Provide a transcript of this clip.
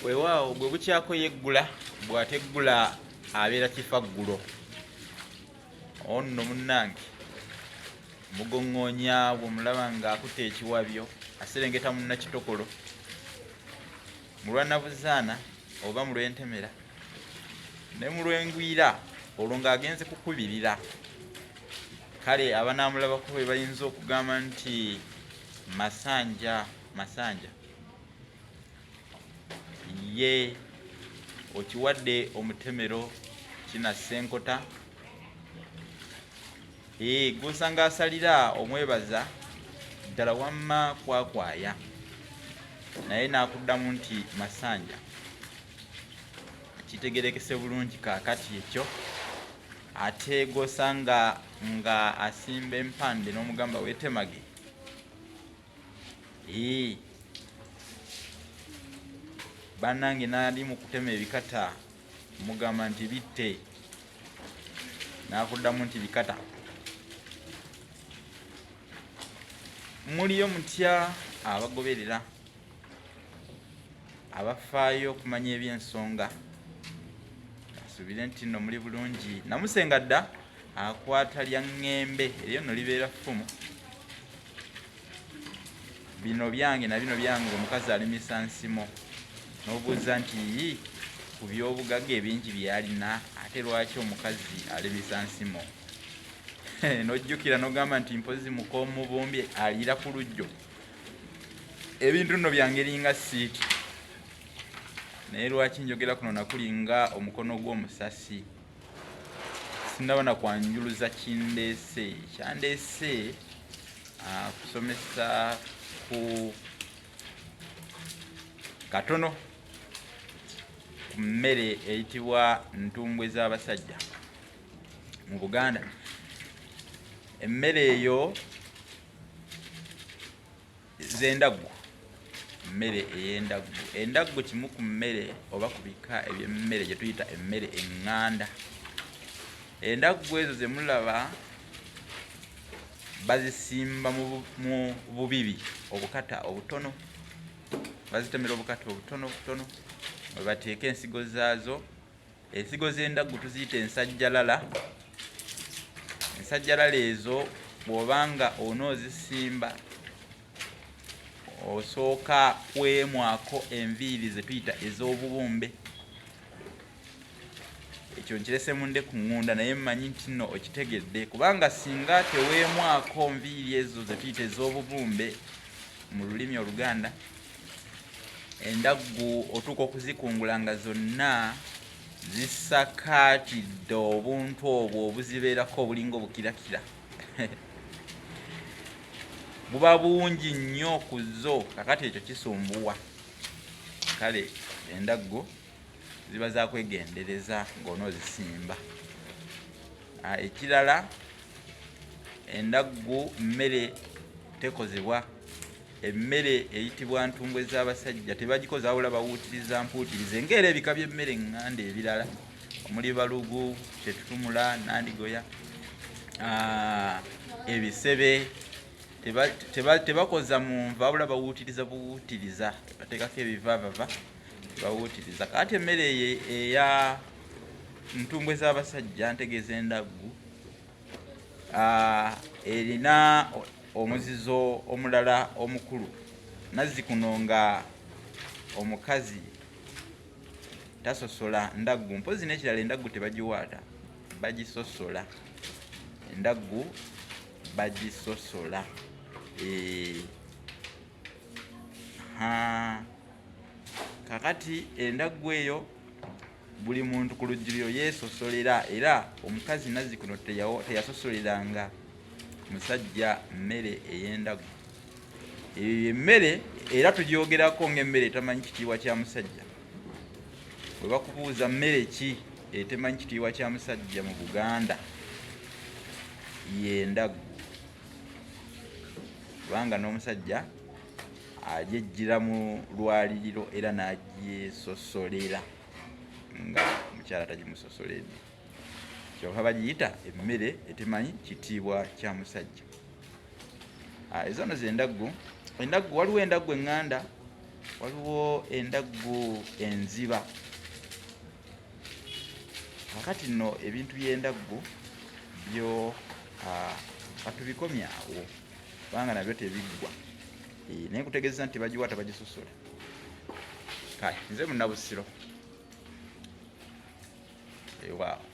Weewaawo bwe bukyako yeggula bw'ateggula abeera kifaggulo. Ono munnange mugoŋŋoonya bw'omulaba ng'akutte ekiwabyo aserengeta munnakitokolo mu lwannabuzaana oba mu lw'entemera ne mu lw'engwira olwo ng'agenze kukubirira. Kale abanaamulabako be bayinza okugamba nti masanja ye okiwadde omutemero kinassa enkota gusanga asalira omwebaza ddala wamma kwakwaya naye n'akuddamu nti masanja kitegerekese bulungi kaakati ekyo ate gosanga nga asimba empande n'omugamba weetemage bannange n'ali mu kutema ebikata mugamba nti bitte n'akuddamu nti bikata. Muliyo mutya abagoberera abafaayo okumanya eby'ensonga asuubire nti nno muli bulungi. Namusenga dda akwata lya ŋŋembe eryo nno libeera ffumu. Bino byange na bino byange omukazi alimisa nsimo n'obuuza nti ku by'obugagga ebingi byalina ate lwaki omukazi alimisa nsimo? N'ojjukira n'ogamba nti mpozi mukoomubumbi aliira ku lujjo. Ebintu nno byange linga siiti naye lwaki njogera kuno nakulinga omukono gw'omusasi. Sindaba na kwanjuluza kindeese kyandeese kusomesa ku katono ku mmere eyitibwa ntumbwe z'abasajja mu Buganda. Emmere eyo z'endaggu, mmere ey'endaggu. Endaggu kimu ku mmere oba ku bika eby'emmere gye tuyita emmere eŋŋanda. Endaggu ezo ze mulaba bazisimba mu bubibi obukata obutono, bazitemera obukata obutono bwe bateeka ensigo zaazo. Ensigo z'endaggu tuziyita ensajjalala. Ensajjalala ezo bw'obanga onoozisimba osooka kwemwako enviiri ze tuyita ez'obubumbe. Ekyo nkirese munde ku ŋŋunda naye mmanyi nti nno okitegedde, kubanga singa teweemwako nviiri ezo ze tuyita ez'obubumbe mu lulimi Oluganda, endaggu otuuka okuzikungula nga zonna zisakaatidde obuntu obwo obuzibeerako obulinga obukirakira. Buba bungi nnyo ku zo, kakati ekyo kisumbuwa. Kale endaggu ziba za kwegendereza ng'onoozisimba. Ekirala, endaggu mmere tekozebwa. Emmere eyitibwa ntumbwe z'abasajja tebagikoza wabula bawuutiriza mpuutirize ng'era ebika by'emmere eŋŋanda ebirala omuli balugu, kyetutumula, nandigoya, ebisebe tebakoza mu nva wabula bawuutiriza buwuutiriza, bateekako ebivaavava bawuutiriza. Kati emmere eya ntumbwe z'abasajja ntegeeza endaggu erina omuzizo omulala omukulu. Nazzikuno nga omukazi tasosola ndaggu, mpozi n'ekirala endaggu tebagiwaata, bagisosola. Endaggu bagisosola. Kakati endaggu eyo buli muntu ku lujjuliro yeesosolera, era omukazi nazzikuno teyasosoleranga musajja mmere ey'endaggu. Eyo emmere era tugyogerako ng'emmere etamanyi kitiibwa kya musajja. Bwe bakubuuza mmere ki etemanyi kitiibwa kya musajja mu Buganda, y'endaggu. Kubanga n'omusajja agyejjira mu lwaliriro era n'agyesosolera nga mukyala tagimusosoledde. Kyokka bagiyita emmere etemanyi kitiibwa kya musajja. Ezo nno z'endaggu. Endaggu waliwo endaggu eŋŋanda waliwo endaggu enziba. Kakati nno ebintu by'endaggu byo katubikomye awo kubanga nabyo tebiggwa. Naye kutegeeza nti bagiwa tebagisusula. Kale nze Munnabusiro. Waaw.